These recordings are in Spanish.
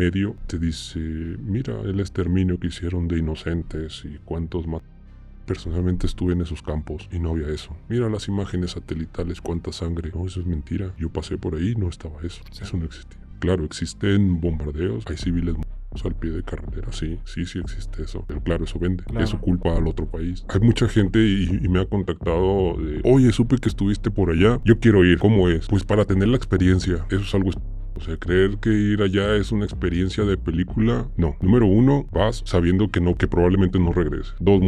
medio te dice, mira el exterminio que hicieron de inocentes y cuántos más. Personalmente estuve en esos campos y no había eso. Mira las imágenes satelitales, cuánta sangre. No, eso es mentira. Yo pasé por ahí y no estaba eso. Sí. Eso no existía. Claro, existen bombardeos, hay civiles muertos al pie de carretera, sí existe eso. Pero claro, eso vende. Claro. Eso culpa al otro país. Hay mucha gente y me ha contactado de, oye, supe que estuviste por allá. Yo quiero ir. ¿Cómo es? Pues para tener la experiencia. Eso es algo o sea, creer que ir allá es una experiencia de película, no. Número uno, vas sabiendo que probablemente no regrese. Dos,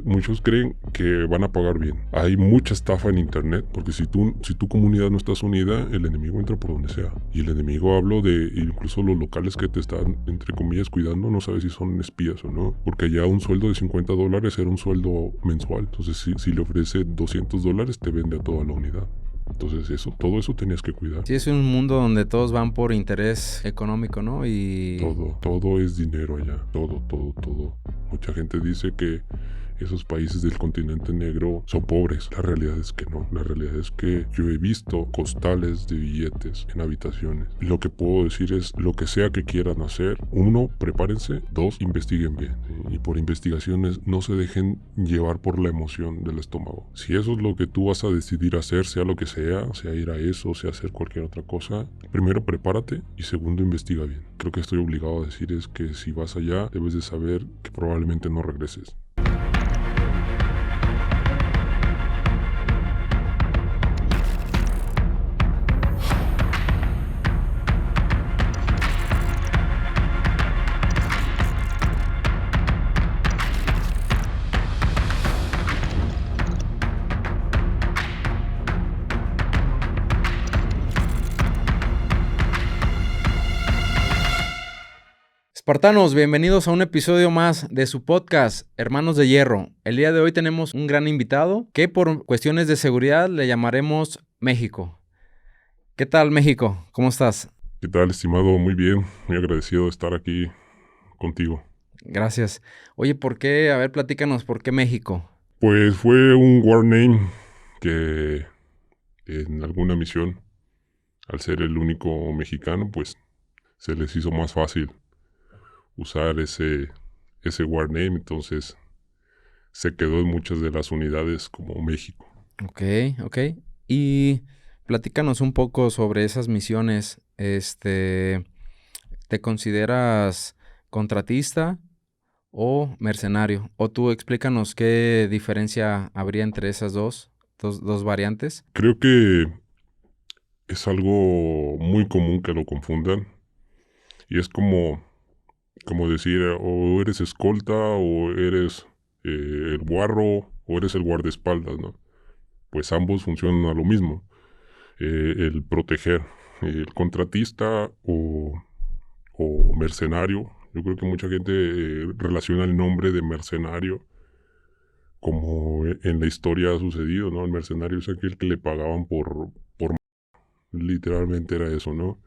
muchos creen que van a pagar bien. Hay mucha estafa en internet, porque si tu comunidad no estás unida, el enemigo entra por donde sea. Y el enemigo, hablo de incluso los locales que te están, entre comillas, cuidando, no sabes si son espías o no. Porque allá un sueldo de $50 era un sueldo mensual. Entonces, si le ofrece $200, te vende a toda la unidad. Entonces todo eso tenías que cuidar. Sí, es un mundo donde todos van por interés económico, ¿no? Y todo es dinero allá, todo. Mucha gente dice que esos países del continente negro son pobres. La realidad es que no. La realidad es que yo he visto costales de billetes en habitaciones. Lo que puedo decir es, lo que sea que quieran hacer, uno, prepárense, dos, investiguen bien. Y por investigaciones no se dejen llevar por la emoción del estómago. Si eso es lo que tú vas a decidir hacer, sea lo que sea ir a eso, sea hacer cualquier otra cosa, primero prepárate y segundo investiga bien. Creo que estoy obligado a decir es que si vas allá, debes de saber que probablemente no regreses. Espartanos, bienvenidos a un episodio más de su podcast, Hermanos de Hierro. El día de hoy tenemos un gran invitado que por cuestiones de seguridad le llamaremos México. ¿Qué tal, México? ¿Cómo estás? ¿Qué tal, estimado? Muy bien, muy agradecido de estar aquí contigo. Gracias. Oye, ¿por qué? A ver, platícanos, ¿por qué México? Pues fue un war name que en alguna misión, al ser el único mexicano, pues se les hizo más fácil usar ese war name, entonces se quedó en muchas de las unidades como México. Ok. Y platícanos un poco sobre esas misiones. ¿Te consideras contratista o mercenario? O tú explícanos qué diferencia habría entre esas dos variantes. Creo que es algo muy común que lo confundan y es como decir, o eres escolta o eres el guarro o eres el guardaespaldas, ¿no? Pues ambos funcionan a lo mismo. El proteger, el contratista o mercenario. Yo creo que mucha gente relaciona el nombre de mercenario como en la historia ha sucedido, ¿no? El mercenario es aquel que le pagaban por literalmente era eso, ¿no?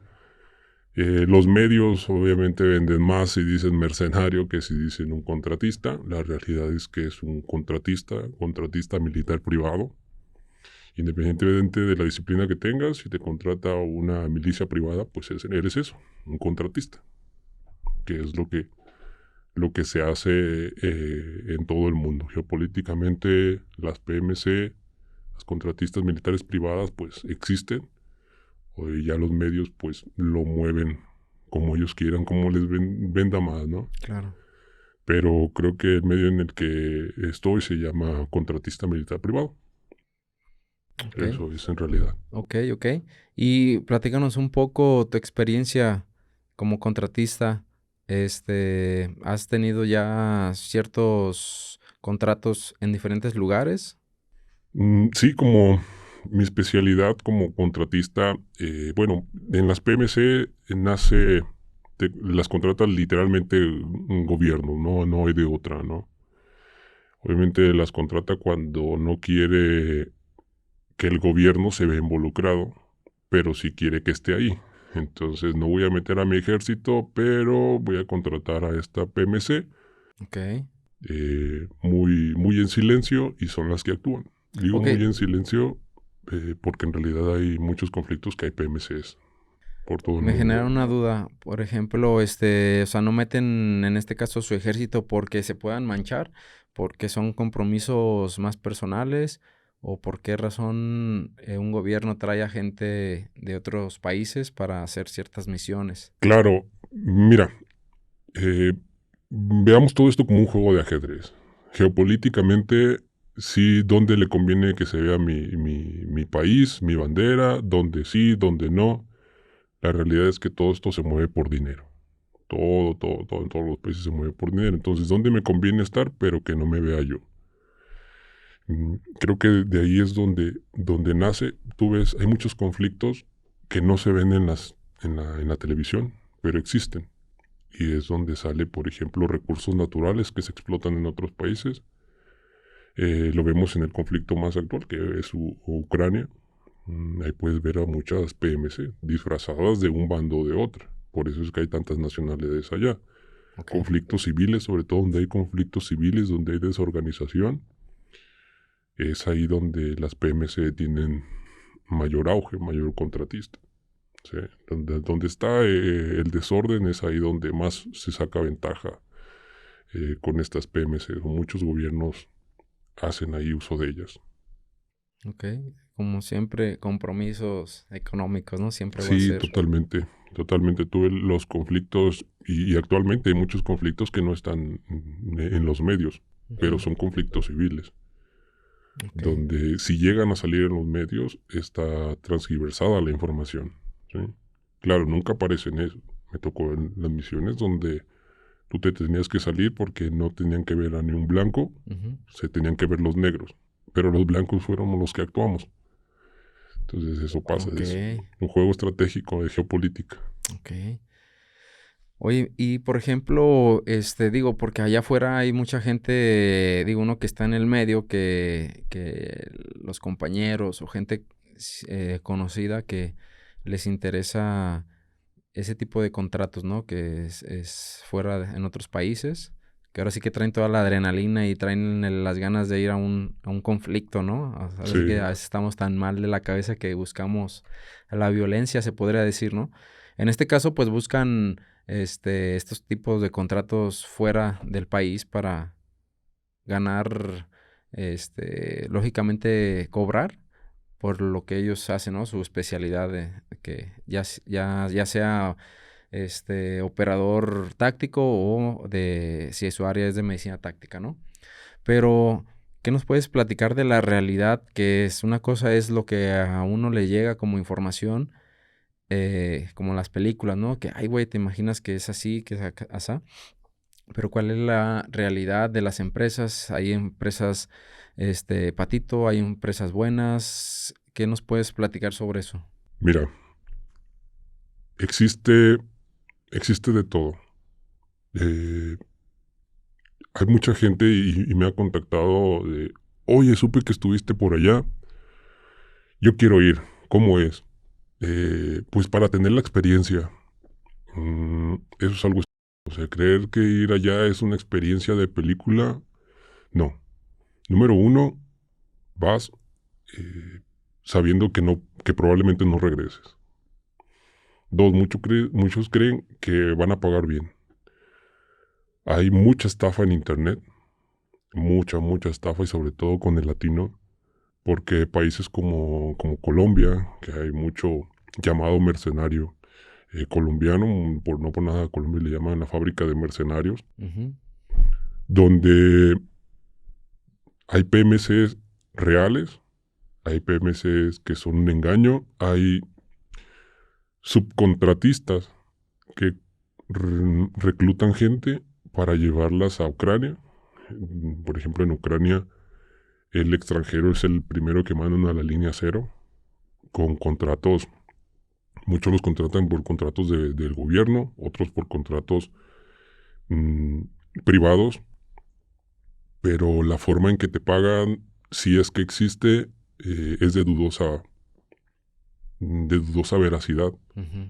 Los medios obviamente venden más si dicen mercenario que si dicen un contratista. La realidad es que es un contratista militar privado. Independientemente de la disciplina que tengas, si te contrata una milicia privada, pues eres eso, un contratista, que es lo que se hace en todo el mundo. Geopolíticamente, las PMC, las contratistas militares privadas, pues existen. Hoy ya los medios, pues, lo mueven como ellos quieran, como les venda más, ¿no? Claro. Pero creo que el medio en el que estoy se llama contratista militar privado. Okay. Eso es en realidad. Ok. Y platícanos un poco tu experiencia como contratista. ¿Has tenido ya ciertos contratos en diferentes lugares? Sí, como mi especialidad como contratista, bueno, en las PMC las contrata literalmente un gobierno, no hay de otra, ¿no? Obviamente las contrata cuando no quiere que el gobierno se vea involucrado, pero sí quiere que esté ahí. Entonces no voy a meter a mi ejército, pero voy a contratar a esta PMC Ok. muy en silencio y son las que actúan. Digo Ok. muy en silencio porque en realidad hay muchos conflictos que hay PMCs. por todo el Me genera mundo. una duda, por ejemplo, o sea, no meten en este caso su ejército porque se puedan manchar, porque son compromisos más personales, o por qué razón un gobierno trae a gente de otros países para hacer ciertas misiones. Claro, mira, eh, veamos todo esto como un juego de ajedrez. Geopolíticamente, sí, dónde le conviene que se vea mi país, mi bandera, dónde sí, dónde no. La realidad es que todo esto se mueve por dinero. Todo, en todos los países se mueve por dinero. Entonces, ¿dónde me conviene estar, pero que no me vea yo? Creo que de ahí es donde nace. Tú ves, hay muchos conflictos que no se ven en la televisión, pero existen. Y es donde sale, por ejemplo, recursos naturales que se explotan en otros países. Lo vemos en el conflicto más actual, que es Ucrania. Ahí puedes ver a muchas PMC disfrazadas de un bando o de otro. Por eso es que hay tantas nacionalidades allá. Ok, Conflictos civiles, sobre todo donde hay conflictos civiles, donde hay desorganización, es ahí donde las PMC tienen mayor auge, mayor contratista. ¿Sí? Donde está el desorden es ahí donde más se saca ventaja con estas PMC. Muchos gobiernos hacen ahí uso de ellas. ok. Como siempre, compromisos económicos, ¿no? Siempre va a Sí, ser. totalmente. Totalmente. Tuve los conflictos y actualmente hay muchos conflictos que no están en los medios, pero Ujú, son conflictos civiles, ok, donde si llegan a salir en los medios está transgiversada la información. ¿Sí? Claro, nunca aparece en eso. Me tocó en las misiones donde tú te tenías que salir porque no tenían que ver a ni un blanco, ujú, se tenían que ver los negros, pero los blancos fueron los que actuamos. Entonces eso pasa, ok, es un juego estratégico de geopolítica. ok. Oye, y por ejemplo, digo, porque allá afuera hay mucha gente, digo, uno que está en el medio, que los compañeros o gente conocida que les interesa ese tipo de contratos, ¿no? Que es fuera en otros países, que ahora sí que traen toda la adrenalina y traen las ganas de ir a un conflicto, ¿no? Ahora sí que Sí, a veces estamos tan mal de la cabeza que buscamos la violencia, se podría decir, ¿no? En este caso, pues buscan estos tipos de contratos fuera del país para ganar, lógicamente cobrar por lo que ellos hacen, ¿no? Su especialidad de que ya sea operador táctico o de si su área es de medicina táctica, ¿no? Pero, ¿qué nos puedes platicar de la realidad? Que es una cosa es lo que a uno le llega como información, como las películas, ¿no? Que, ay, güey, te imaginas que es así, que es asá. Pero ¿cuál es la realidad de las empresas? Hay empresas, patito, hay empresas buenas. ¿Qué nos puedes platicar sobre eso? mira, existe de todo. Eh, Hay mucha gente y me ha contactado de, oye, supe que estuviste por allá, yo quiero ir, ¿cómo es? Pues para tener la experiencia. Eso es algo, o sea, creer que ir allá es una experiencia de película, no. Número uno, vas sabiendo que probablemente no regreses. Dos, muchos creen que van a pagar bien. Hay mucha estafa en internet, mucha estafa y sobre todo con el latino, porque países como Colombia, que hay mucho llamado mercenario colombiano, no por nada a Colombia le llaman la fábrica de mercenarios, Ujú, donde hay PMCs reales, hay PMCs que son un engaño, hay subcontratistas que reclutan gente para llevarlas a Ucrania. Por ejemplo, en Ucrania el extranjero es el primero que mandan a la línea cero con contratos. Muchos los contratan por contratos del gobierno, otros por contratos mm, privados, pero la forma en que te pagan, si es que existe, es de dudosa veracidad. ujú.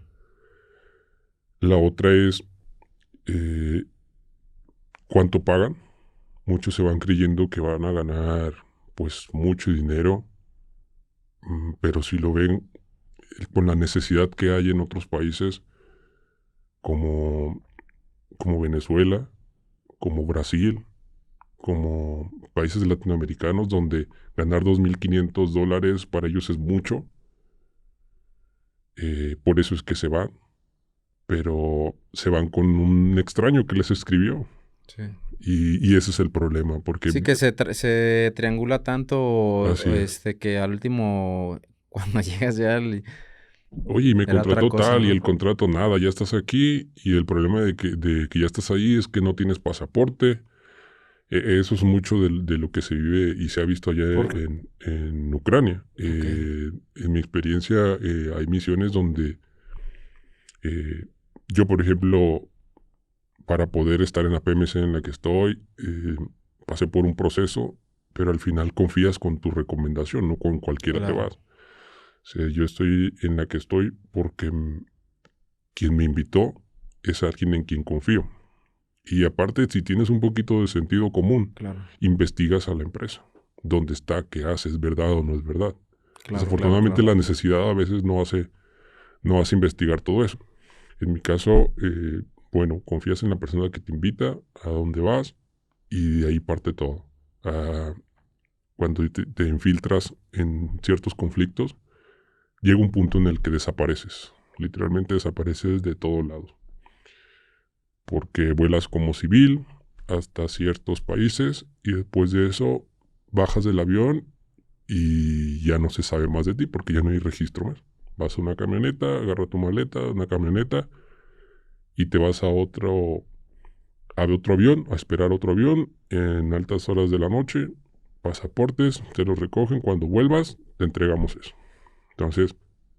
La otra es eh, cuánto pagan. Muchos se van creyendo que van a ganar pues mucho dinero, pero si lo ven, con la necesidad que hay en otros países como, como Venezuela, como Brasil, como países latinoamericanos donde ganar $2,500 para ellos es mucho. Por eso es que se van. Pero se van con un extraño que les escribió. Sí. Y ese es el problema, porque Sí, que se triangula tanto, así es. que al último, cuando llegas ya, Oye, y me era otra contrató cosa, tal, y ¿no? el contrato nada, ya estás aquí, y el problema de que ya estás ahí es que no tienes pasaporte. Eso es mucho de lo que se vive y se ha visto allá Por- en Ucrania. Ok, En mi experiencia, hay misiones donde eh, yo, por ejemplo, para poder estar en la PMC en la que estoy, pasé por un proceso, pero al final confías con tu recomendación, no con cualquiera te claro. vas. O sea, yo estoy en la que estoy porque quien me invitó es alguien en quien confío. Y aparte, si tienes un poquito de sentido común, Claro, investigas a la empresa. ¿Dónde está? ¿Qué hace? ¿Es verdad o no es verdad? claro, claro, Desafortunadamente claro. la necesidad a veces no hace investigar todo eso. En mi caso, bueno, confías en la persona que te invita, a dónde vas, y de ahí parte todo. Ah, cuando te infiltras en ciertos conflictos, llega un punto en el que desapareces. Literalmente desapareces de todos lados. Porque vuelas como civil hasta ciertos países y después de eso bajas del avión y ya no se sabe más de ti porque ya no hay registro más. Vas a una camioneta, agarra tu maleta, una camioneta y te vas a otro avión, a esperar otro avión en altas horas de la noche, pasaportes, te los recogen, cuando vuelvas te entregamos eso. Entonces,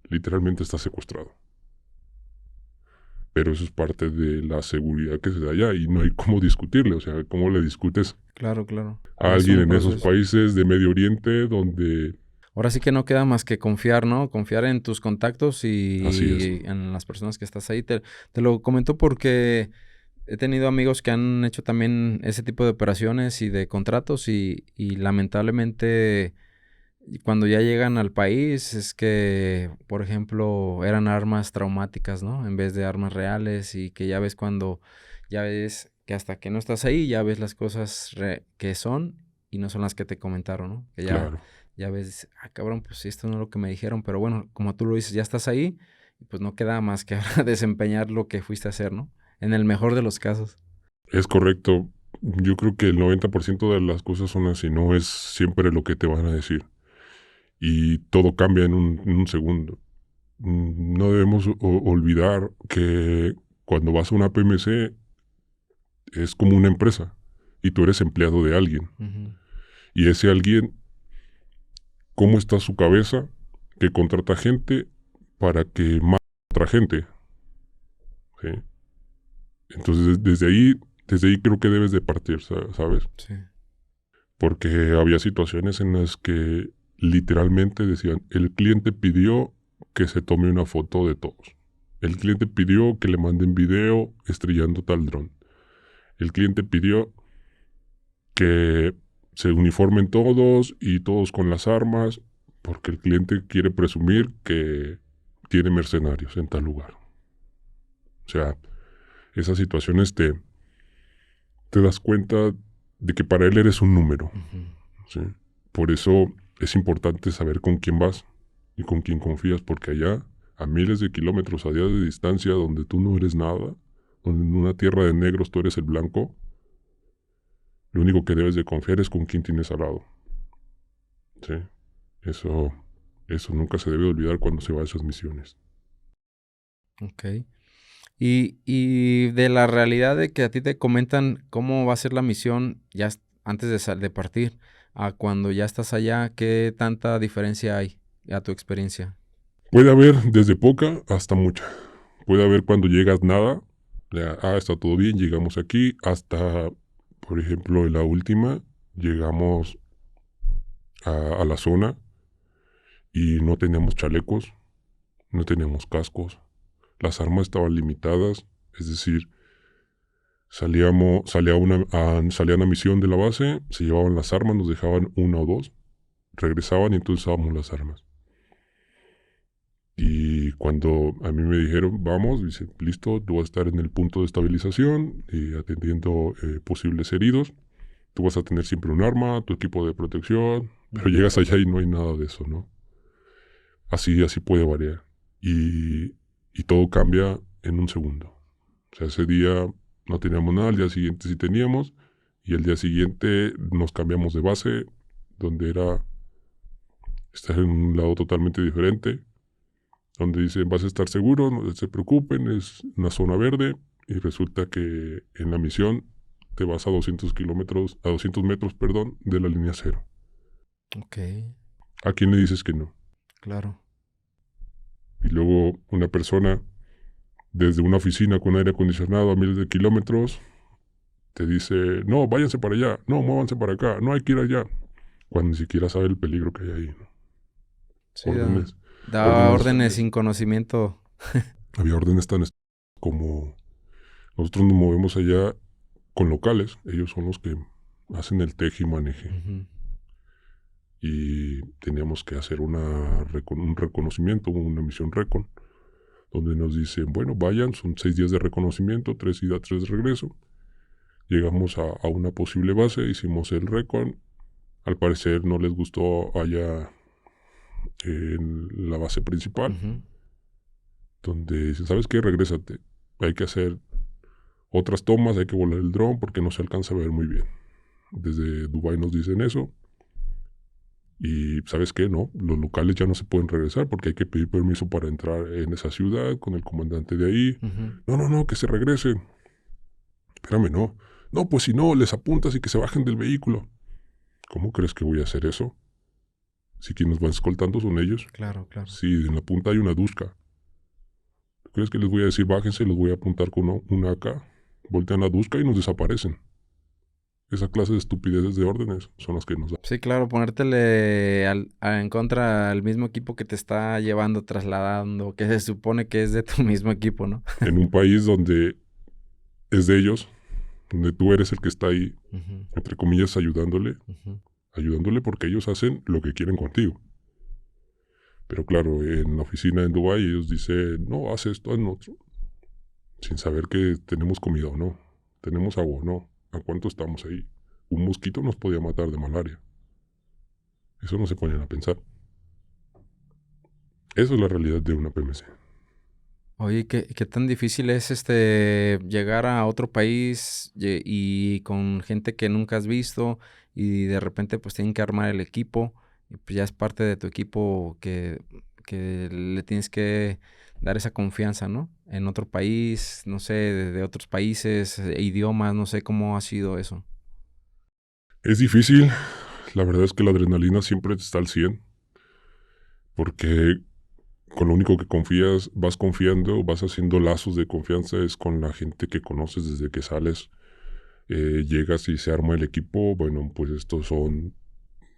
literalmente estás secuestrado. Pero eso es parte de la seguridad que se da allá y no hay cómo discutirle, o sea, cómo le discutes Claro, claro. a Es alguien un en esos proceso. países de Medio Oriente donde Ahora sí que no queda más que confiar, ¿no? Confiar en tus contactos así es. y en las personas que estás ahí. Te lo comento porque he tenido amigos que han hecho también ese tipo de operaciones y de contratos y lamentablemente cuando ya llegan al país es que, por ejemplo, eran armas traumáticas, ¿no? En vez de armas reales y que ya ves cuando, ya ves que hasta que no estás ahí, ya ves las cosas que son y no son las que te comentaron, ¿no? Que Claro, ya ves, ah, cabrón, pues esto no es lo que me dijeron, pero bueno, como tú lo dices, ya estás ahí y pues no queda más que ahora desempeñar lo que fuiste a hacer, ¿no? En el mejor de los casos. es correcto. Yo creo que el 90% de las cosas son así, no es siempre lo que te van a decir. Y todo cambia en un segundo. No debemos olvidar que cuando vas a una PMC es como una empresa y tú eres empleado de alguien. Ujú. Y ese alguien, ¿cómo está su cabeza? Que contrata gente para que mate a otra gente. ¿Sí? Entonces, desde ahí creo que debes de partir, ¿sabes? Sí. Porque había situaciones en las que literalmente decían, el cliente pidió que se tome una foto de todos. El cliente pidió que le manden video estrellando tal dron. El cliente pidió que se uniformen todos y todos con las armas, porque el cliente quiere presumir que tiene mercenarios en tal lugar. O sea, esas situaciones te das cuenta de que para él eres un número. Ujú. ¿Sí? Por eso es importante saber con quién vas y con quién confías, porque allá, a miles de kilómetros, a días de distancia, donde tú no eres nada, donde en una tierra de negros tú eres el blanco, lo único que debes de confiar es con quién tienes al lado. ¿Sí? Eso, eso nunca se debe olvidar cuando se va a esas misiones. Ok. Y de la realidad de que a ti te comentan cómo va a ser la misión ya antes de partir a cuando ya estás allá, ¿qué tanta diferencia hay a tu experiencia? Puede haber desde poca hasta mucha. Puede haber cuando llegas nada, ya, está todo bien, llegamos aquí, hasta, por ejemplo, en la última, llegamos a la zona y no teníamos chalecos, no teníamos cascos, las armas estaban limitadas, es decir, salían a misión de la base, se llevaban las armas, nos dejaban una o dos, regresaban y entonces usábamos las armas. Y cuando a mí me dijeron, vamos, dice, listo, tú vas a estar en el punto de estabilización, atendiendo posibles heridos. Tú vas a tener siempre un arma, tu equipo de protección, pero llegas allá y no hay nada de eso, ¿no? Así puede variar. Y todo cambia en un segundo. O sea, ese día no teníamos nada, al día siguiente sí teníamos, y el día siguiente nos cambiamos de base, donde era estar en un lado totalmente diferente, donde dicen vas a estar seguro, no se preocupen, es una zona verde, y resulta que en la misión te vas a 200 metros, perdón, de la línea cero. Ok, ¿A quién le dices que no? claro. Y luego una persona desde una oficina con aire acondicionado a miles de kilómetros te dice, no, váyanse para allá, no, muévanse para acá, no hay que ir allá, cuando ni siquiera sabe el peligro que hay ahí, ¿no? Sí, Órdenes. daba órdenes sin conocimiento. Había órdenes tan como nosotros nos movemos allá con locales, ellos son los que hacen el teje y maneje. Ujú. Y teníamos que hacer un reconocimiento, una misión recon, donde nos dicen, bueno, vayan, son 6 días de reconocimiento, 3 ida, 3 de regreso. Llegamos a una posible base, hicimos el recon. Al parecer no les gustó allá en la base principal, Ujú. donde dicen, ¿sabes qué? Regrésate. Hay que hacer otras tomas, hay que volar el dron porque no se alcanza a ver muy bien. Desde Dubái nos dicen eso. Y ¿sabes qué? No, los locales ya no se pueden regresar porque hay que pedir permiso para entrar en esa ciudad con el comandante de ahí. Ujú. No, que se regresen. Espérame, no. No, pues si no, les apuntas y que se bajen del vehículo. ¿Cómo crees que voy a hacer eso? Si quienes nos van escoltando son ellos. Claro, claro. Si en la punta hay una Duska. ¿Tú crees que les voy a decir bájense y los voy a apuntar con una AK? Voltean la Duska y nos desaparecen. Esa clase de estupideces de órdenes son las que nos dan. Sí, claro, ponértele en contra al mismo equipo que te está llevando, trasladando, que se supone que es de tu mismo equipo, ¿no? En un país donde es de ellos, donde tú eres el que está ahí, Ujú, entre comillas, ayudándole porque ellos hacen lo que quieren contigo. Pero claro, en la oficina en Dubái ellos dicen, no, haz esto, haz otro, sin saber que tenemos comida o no, tenemos agua o no, a cuánto estamos ahí. Un mosquito nos podía matar de malaria. Eso no se ponen a pensar. Eso es la realidad de una PMC. Oye, ¿qué tan difícil es llegar a otro país y con gente que nunca has visto y de repente pues tienen que armar el equipo y pues ya es parte de tu equipo que le tienes que dar esa confianza, ¿no? En otro país, no sé, de otros países, idiomas, no sé cómo ha sido eso. Es difícil, la verdad es que la adrenalina siempre está al 100, porque con lo único que confías, vas confiando, vas haciendo lazos de confianza, es con la gente que conoces desde que sales. Llegas y se arma el equipo, bueno, pues estos son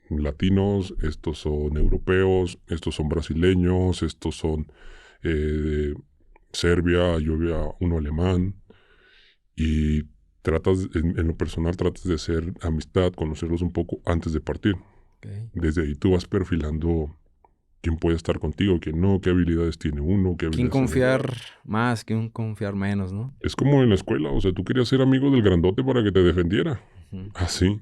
latinos, estos son europeos, estos son brasileños, estos son de Serbia, yo había uno alemán, y tratas, en lo personal, tratas de hacer amistad, conocerlos un poco antes de partir. Okay. Desde ahí tú vas perfilando quién puede estar contigo, quién no, qué habilidades tiene uno, qué ¿Quién habilidades tiene el confiar otro. más, quién confiar menos, no? Es como en la escuela, o sea, tú querías ser amigo del grandote para que te defendiera. Ujú. Así.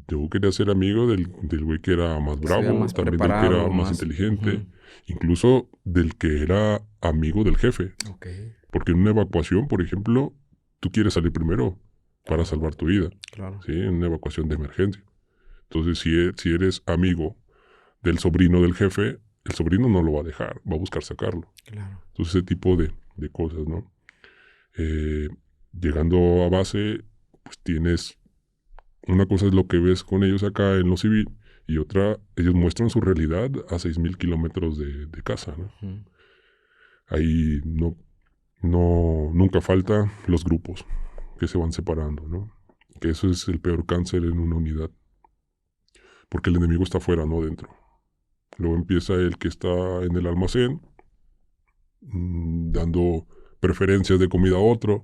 Yo quería ser amigo del güey que era más Que se vea bravo, más también del que era preparado, más más... inteligente, Ujú. incluso del que era amigo del jefe. Ok. Porque en una evacuación, por ejemplo, tú quieres salir primero para salvar tu vida, Claro. ¿sí? En una evacuación de emergencia. Entonces, si eres amigo del sobrino del jefe, el sobrino no lo va a dejar, va a buscar sacarlo. Claro. Entonces, ese tipo de cosas, ¿no? Llegando a base, pues tienes... Una cosa es lo que ves con ellos acá en lo civil y otra, ellos muestran su realidad a 6.000 kilómetros de casa, ¿no? Ujú. Ahí nunca falta los grupos que se van separando, ¿no? Que eso es el peor cáncer en una unidad. Porque el enemigo está afuera, no dentro. Luego empieza el que está en el almacén, dando preferencias de comida a otro,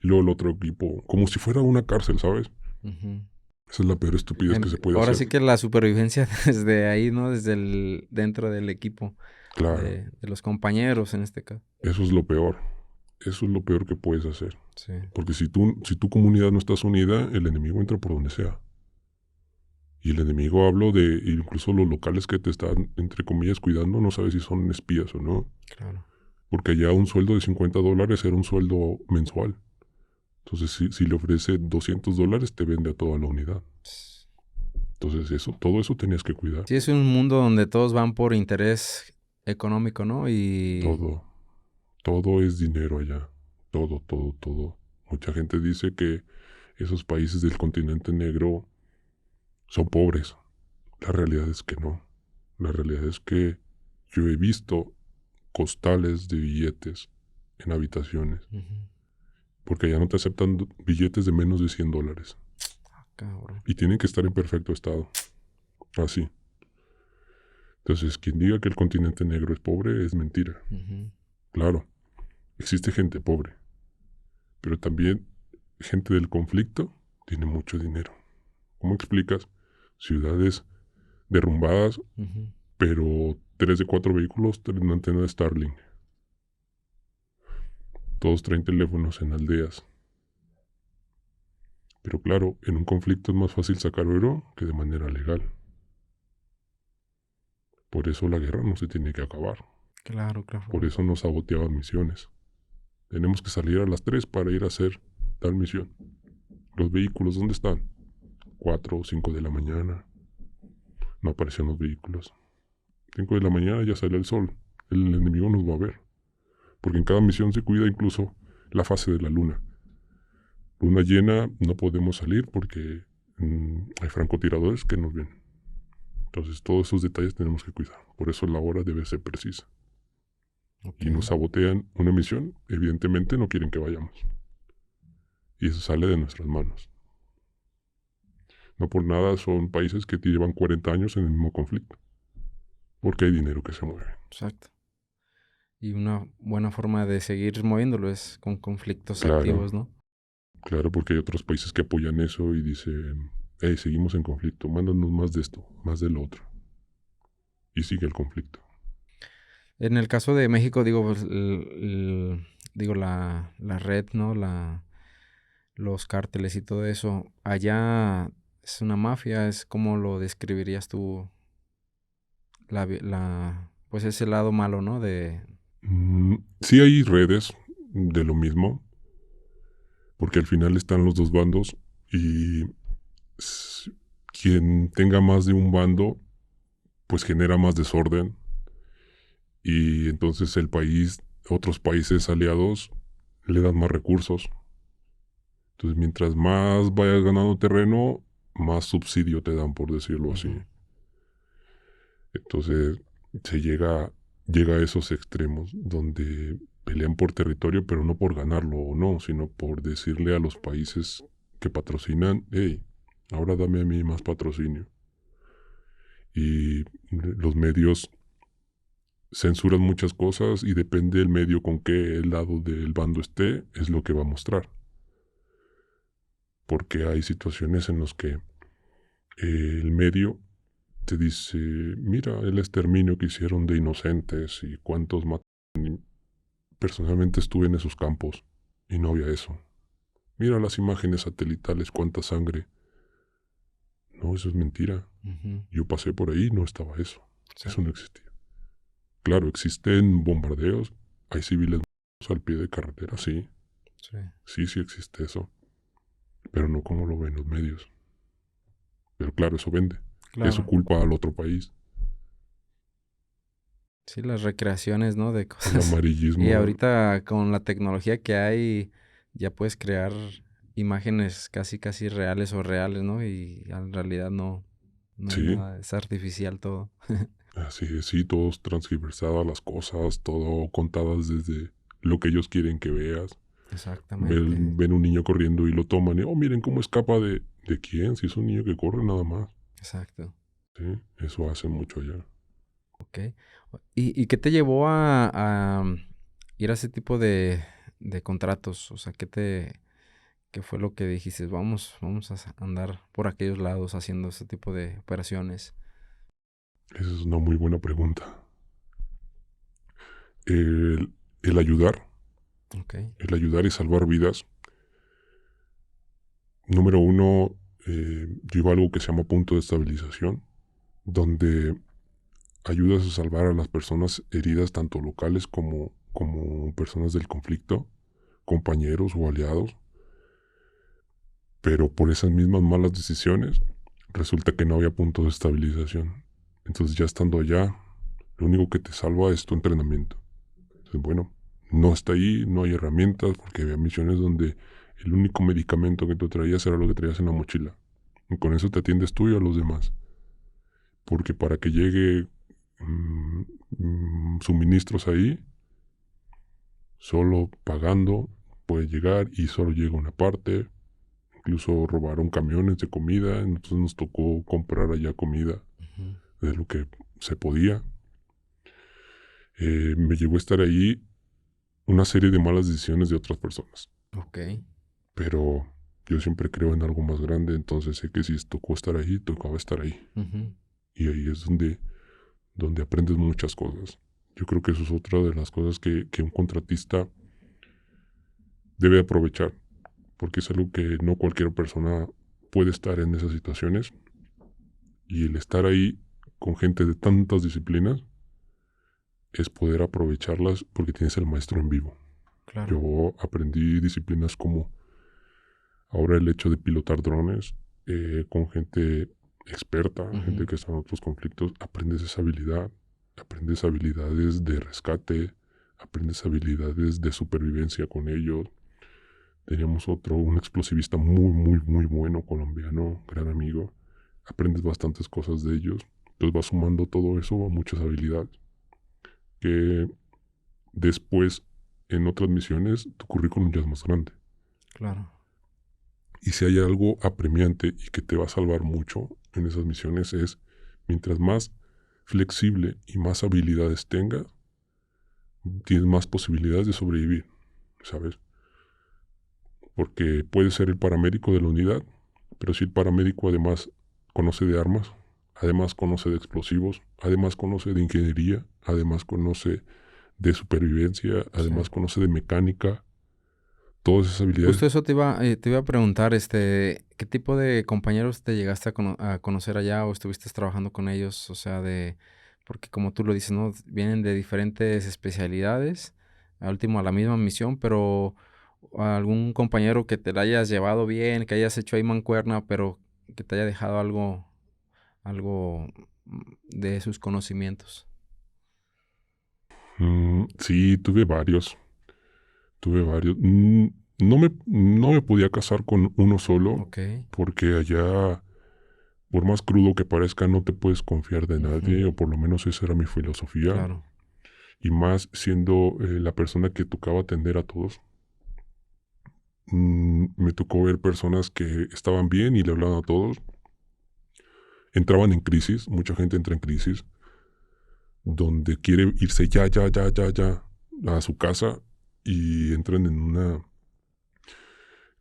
y luego el otro equipo, como si fuera una cárcel, ¿sabes? Ujú. Esa es la peor estupidez que se puede Ahora hacer. sí que la supervivencia desde ahí, ¿no? Dentro del equipo. Claro, de los compañeros en este caso. eso es lo peor. Eso es lo peor que puedes hacer. Sí. Porque si tu comunidad no estás unida, el enemigo entra por donde sea. Y el enemigo, hablo de incluso los locales que te están, entre comillas, cuidando, no sabes si son espías o no. Claro. Porque allá un sueldo de $50 era un sueldo mensual. Entonces, si le ofrece $200, te vende a toda la unidad. Entonces, todo eso tenías que cuidar. Sí, es un mundo donde todos van por interés económico, ¿no? Y Todo es dinero allá. Todo. Mucha gente dice que esos países del continente negro son pobres. La realidad es que no. La realidad es que yo he visto costales de billetes en habitaciones. Ujú. Porque allá no te aceptan billetes de menos de $100. Cabrón. Y tienen que estar en perfecto estado. Así. Entonces, quien diga que el continente negro es pobre es mentira. Ujú. Claro, existe gente pobre. Pero también gente del conflicto tiene mucho dinero. ¿Cómo explicas? Ciudades derrumbadas, Ujú. pero 3 de 4 vehículos tienen antena de Starlink. Todos traen teléfonos en aldeas. Pero claro, en un conflicto es más fácil sacar oro que de manera legal. Por eso la guerra no se tiene que acabar. Claro. Por eso nos saboteaban misiones. Tenemos que salir a las 3 para ir a hacer tal misión. Los vehículos, ¿dónde están? 4 o 5 de la mañana. No aparecían los vehículos. 5 de la mañana ya sale el sol. El enemigo nos va a ver. Porque en cada misión se cuida incluso la fase de la luna. Luna llena no podemos salir porque hay francotiradores que nos ven. Entonces todos esos detalles tenemos que cuidar. Por eso la hora debe ser precisa. Ok. Y nos sabotean una misión, evidentemente no quieren que vayamos. Y eso sale de nuestras manos. No por nada son países que llevan 40 años en el mismo conflicto. Porque hay dinero que se mueve. Exacto. Y una buena forma de seguir moviéndolo es con conflictos Claro, activos, ¿no? claro, porque hay otros países que apoyan eso y dicen, hey, seguimos en conflicto, mándanos más de esto, más de lo otro. Y sigue el conflicto. En el caso de México, digo, pues, digo, la red, ¿no? Los cárteles y todo eso. Allá es una mafia, es como lo describirías tú, pues ese lado malo, ¿no? Sí hay redes de lo mismo, porque al final están los dos bandos y quien tenga más de un bando, pues genera más desorden y entonces el país, otros países aliados le dan más recursos. Entonces mientras más vayas ganando terreno, más subsidio te dan, por decirlo así. Ujú. Entonces llega a esos extremos donde pelean por territorio, pero no por ganarlo o no, sino por decirle a los países que patrocinan, hey, ahora dame a mí más patrocinio. Y los medios censuran muchas cosas y depende del medio con qué lado del bando esté, es lo que va a mostrar. Porque hay situaciones en las que el medio te dice, mira el exterminio que hicieron de inocentes y cuántos mataron. Personalmente estuve en esos campos y no había eso. Mira las imágenes satelitales, cuánta sangre. No, eso es mentira. Ujú. Yo pasé por ahí y no estaba eso. Sí. Eso no existía. Claro, existen bombardeos, hay civiles al pie de carretera, sí. Sí existe eso. Pero no como lo ven los medios. Pero claro, eso vende. Eso Claro. culpa al otro país. Sí, las recreaciones, ¿no? De El cosas. Y amarillismo. ahorita con la tecnología que hay, ya puedes crear imágenes casi reales o reales, ¿no? Y en realidad no hay Sí, nada, es artificial todo. así es, sí, todos transgiversadas las cosas, todo contadas desde lo que ellos quieren que veas. Exactamente. Ven un niño corriendo y lo toman y, oh, miren cómo escapa ¿de quién? Si es un niño que corre nada más. Exacto. Sí, eso hace mucho allá. Ok. ¿Y qué te llevó a ir a ese tipo de contratos? O sea, ¿qué fue lo que dijiste? Vamos a andar por aquellos lados haciendo ese tipo de operaciones. Esa es una muy buena pregunta. el ayudar, Ok. el ayudar y salvar vidas. Número uno, yo iba a algo que se llama punto de estabilización, donde ayudas a salvar a las personas heridas, tanto locales como personas del conflicto, compañeros o aliados. Pero por esas mismas malas decisiones, resulta que no había punto de estabilización. Entonces ya estando allá, lo único que te salva es tu entrenamiento. Entonces, bueno, no está ahí, no hay herramientas, porque había misiones donde el único medicamento que tú traías era lo que traías en la mochila. Y con eso te atiendes tú y a los demás. Porque para que llegue suministros ahí, solo pagando puede llegar y solo llega una parte. Incluso robaron camiones de comida. Entonces nos tocó comprar allá comida Ujú. de lo que se podía. Me llegó a estar ahí una serie de malas decisiones de otras personas. Ok. Pero yo siempre creo en algo más grande, entonces sé que si tocó estar ahí, tocaba estar ahí. Ujú. Y ahí es donde aprendes muchas cosas. Yo creo que eso es otra de las cosas que un contratista debe aprovechar, porque es algo que no cualquier persona puede estar en esas situaciones. Y el estar ahí con gente de tantas disciplinas es poder aprovecharlas porque tienes el maestro en vivo. Claro. Yo aprendí disciplinas como ahora el hecho de pilotar drones con gente experta, gente Ujú. que está en otros conflictos, aprendes esa habilidad, aprendes habilidades de rescate, aprendes habilidades de supervivencia con ellos. Teníamos un explosivista muy bueno, colombiano, gran amigo. Aprendes bastantes cosas de ellos. Entonces vas sumando todo eso a muchas habilidades que después en otras misiones tu currículum ya es más grande. Claro. Y si hay algo apremiante y que te va a salvar mucho en esas misiones es, mientras más flexible y más habilidades tengas, tienes más posibilidades de sobrevivir, ¿sabes? Porque puedes ser el paramédico de la unidad, pero si el paramédico además conoce de armas, además conoce de explosivos, además conoce de ingeniería, además conoce de supervivencia, Sí. además conoce de mecánica, todas esas habilidades. Justo eso te iba a preguntar, ¿qué tipo de compañeros te llegaste a conocer allá o estuviste trabajando con ellos? O sea, porque como tú lo dices, ¿no? Vienen de diferentes especialidades, al último a la misma misión, pero algún compañero que te la hayas llevado bien, que hayas hecho ahí mancuerna, pero que te haya dejado algo de sus conocimientos. Sí, tuve varios. No me podía casar con uno solo, Ok. porque allá, por más crudo que parezca, no te puedes confiar de Ujú. nadie, o por lo menos esa era mi filosofía. Claro. Y más siendo la persona que tocaba atender a todos. Me tocó ver personas que estaban bien y le hablaban a todos. Entraban en crisis, mucha gente entra en crisis, donde quiere irse ya a su casa y entran en una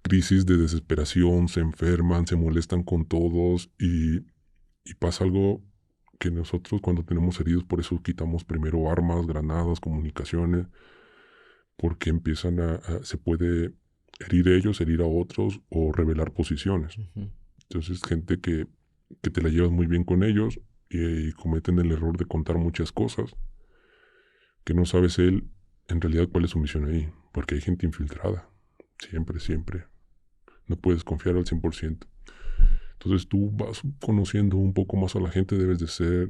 crisis de desesperación, se enferman, se molestan con todos y pasa algo que nosotros cuando tenemos heridos, por eso quitamos primero armas, granadas, comunicaciones, porque se puede herir ellos, herir a otros o revelar posiciones. Ujú. Entonces gente que te la llevas muy bien con ellos y cometen el error de contar muchas cosas que no sabes él en realidad cuál es su misión ahí, porque hay gente infiltrada, siempre. No puedes confiar al 100%. Entonces tú vas conociendo un poco más a la gente, debes de ser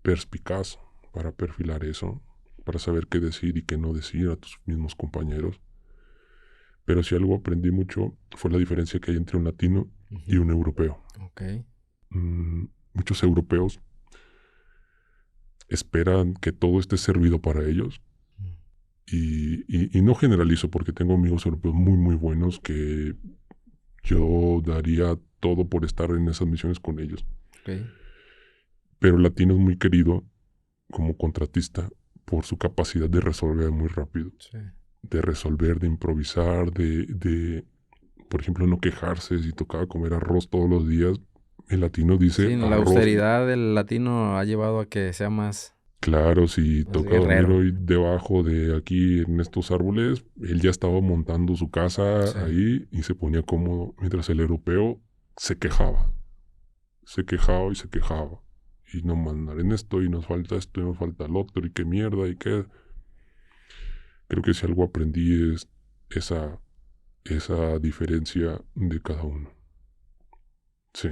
perspicaz para perfilar eso, para saber qué decir y qué no decir a tus mismos compañeros. Pero si algo aprendí mucho fue la diferencia que hay entre un latino y Ujú. un europeo. Ok. Muchos europeos esperan que todo esté servido para ellos. Y no generalizo porque tengo amigos europeos muy buenos que yo daría todo por estar en esas misiones con ellos. Ok. Pero el latino es muy querido como contratista por su capacidad de resolver muy rápido, Sí. de resolver, de improvisar, por ejemplo, no quejarse si tocaba comer arroz todos los días. El latino dice Sí, la arroz. austeridad del latino ha llevado a que sea más... Claro, si Más toca dormir guerrero. hoy debajo de aquí en estos árboles, él ya estaba montando su casa Sí. ahí y se ponía cómodo, mientras el europeo se quejaba. Se quejaba y se quejaba. Y no mandar en esto, y nos falta esto, y nos falta el otro, y qué mierda, y qué. Creo que si algo aprendí es esa, esa diferencia de cada uno. Sí.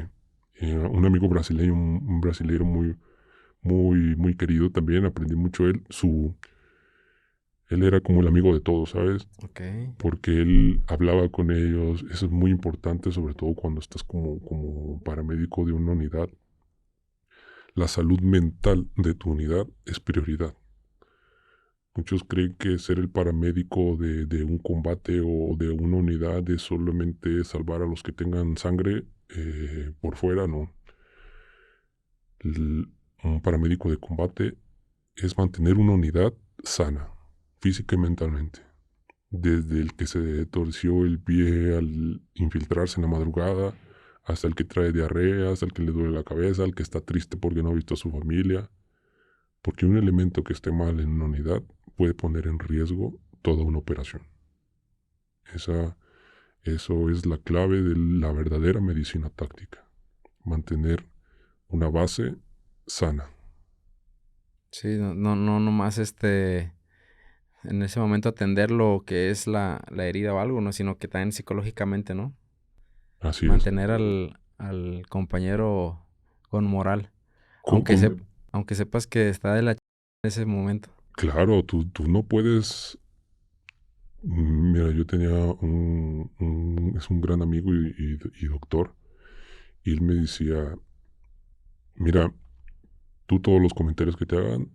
Y un amigo brasileño, un brasileño muy querido también, aprendí mucho él. Él era como el amigo de todos, ¿sabes? Ok. Porque él hablaba con ellos. Eso es muy importante, sobre todo cuando estás como paramédico de una unidad. La salud mental de tu unidad es prioridad. Muchos creen que ser el paramédico de un combate o de una unidad es solamente salvar a los que tengan sangre por fuera, no. Un paramédico de combate es mantener una unidad sana, física y mentalmente. Desde el que se torció el pie al infiltrarse en la madrugada, hasta el que trae diarrea, hasta el que le duele la cabeza, el que está triste porque no ha visto a su familia. Porque un elemento que esté mal en una unidad puede poner en riesgo toda una operación. Esa, eso es la clave de la verdadera medicina táctica. Mantener una base sana. Sí, no nomás en ese momento atender lo que es la herida o algo, ¿no? Sino que también psicológicamente, ¿no? Así es. Mantener al compañero con moral. Con- Aunque con- aunque sepas que está de la en ese momento. claro, tú no puedes. Mira, yo tenía es un gran amigo y doctor, y él me decía, mira, tú todos los comentarios que te hagan,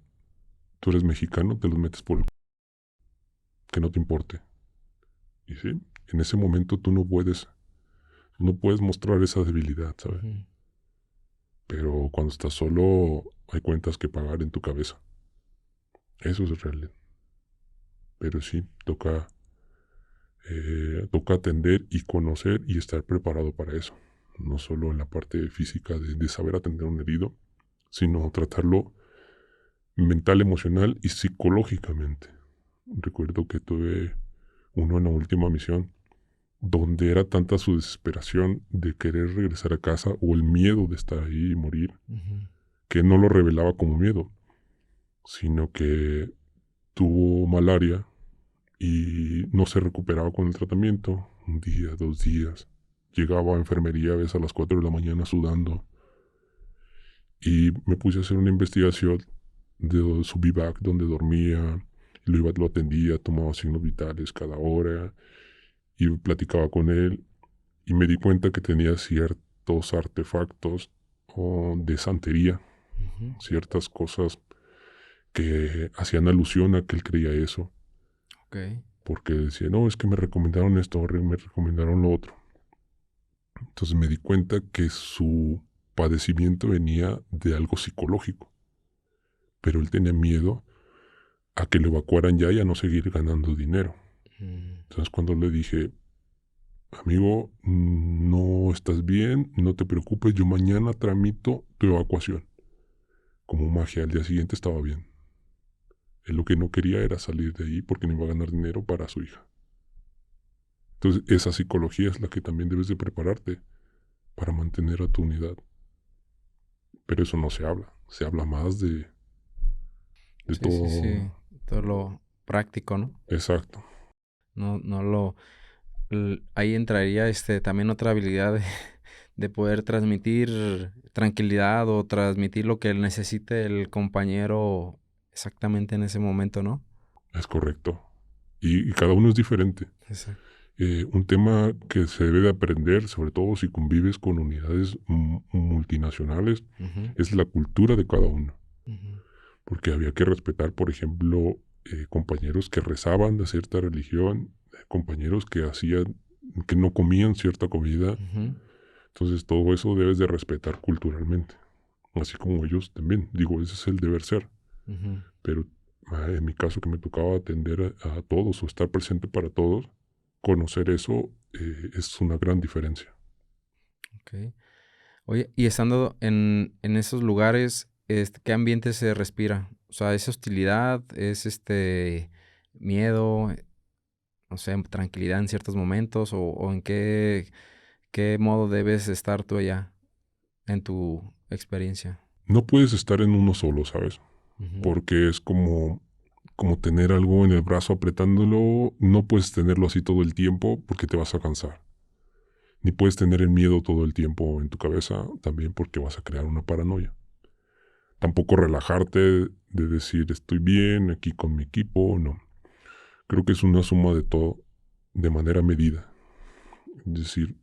tú eres mexicano, te los metes por el que no te importe. Y sí, en ese momento tú no puedes mostrar esa debilidad, ¿sabes? Ujú. Pero cuando estás solo, hay cuentas que pagar en tu cabeza. Eso es real. Pero sí, toca atender y conocer y estar preparado para eso. No solo en la parte física de saber atender a un herido, sino tratarlo mental, emocional y psicológicamente. Recuerdo que tuve uno en la última misión donde era tanta su desesperación de querer regresar a casa o el miedo de estar ahí y morir, Ujú. que no lo revelaba como miedo, sino que tuvo malaria y no se recuperaba con el tratamiento. Un día, 2 días. Llegaba a enfermería a veces a las 4 de la mañana sudando y me puse a hacer una investigación de su bivac donde dormía, lo atendía, tomaba signos vitales cada hora y platicaba con él y me di cuenta que tenía ciertos artefactos de santería, Ujú. ciertas cosas que hacían alusión a que él creía eso, Ok. porque decía, no, es que me recomendaron esto, me recomendaron lo otro. Entonces me di cuenta que su padecimiento venía de algo psicológico, pero él tenía miedo a que lo evacuaran ya y a no seguir ganando dinero. Mm. Entonces cuando le dije, amigo, no estás bien, no te preocupes, yo mañana tramito tu evacuación. Como magia, al día siguiente estaba bien. Él lo que no quería era salir de ahí porque no iba a ganar dinero para su hija. Entonces, esa psicología es la que también debes de prepararte para mantener a tu unidad. Pero eso no se habla más de Sí, sí, todo. sí. Todo lo práctico, ¿no? Exacto. No lo... ahí entraría también otra habilidad de poder transmitir tranquilidad o transmitir lo que necesite el compañero exactamente en ese momento, ¿no? Es correcto. Y cada uno es diferente. Exacto. Un tema que se debe de aprender, sobre todo si convives con unidades multinacionales, Ujú. es la cultura de cada uno. Ujú. Porque había que respetar, por ejemplo, compañeros que rezaban de cierta religión, compañeros que que no comían cierta comida. Ujú. Entonces todo eso debes de respetar culturalmente. Así como ellos también. Digo, ese es el deber ser. Ujú. Pero en mi caso que me tocaba atender a todos o estar presente para todos, conocer eso es una gran diferencia. Ok. Oye, y estando en esos lugares, ¿qué ambiente se respira? O sea, ¿es hostilidad? ¿Es miedo? No sé, tranquilidad en ciertos momentos, o en qué modo debes estar tú allá en tu experiencia. No puedes estar en uno solo, ¿sabes? Ujú. Porque es como tener algo en el brazo apretándolo. No puedes tenerlo así todo el tiempo porque te vas a cansar. Ni puedes tener el miedo todo el tiempo en tu cabeza también porque vas a crear una paranoia. Tampoco relajarte de decir estoy bien aquí con mi equipo, no. Creo que es una suma de todo de manera medida. Es decir,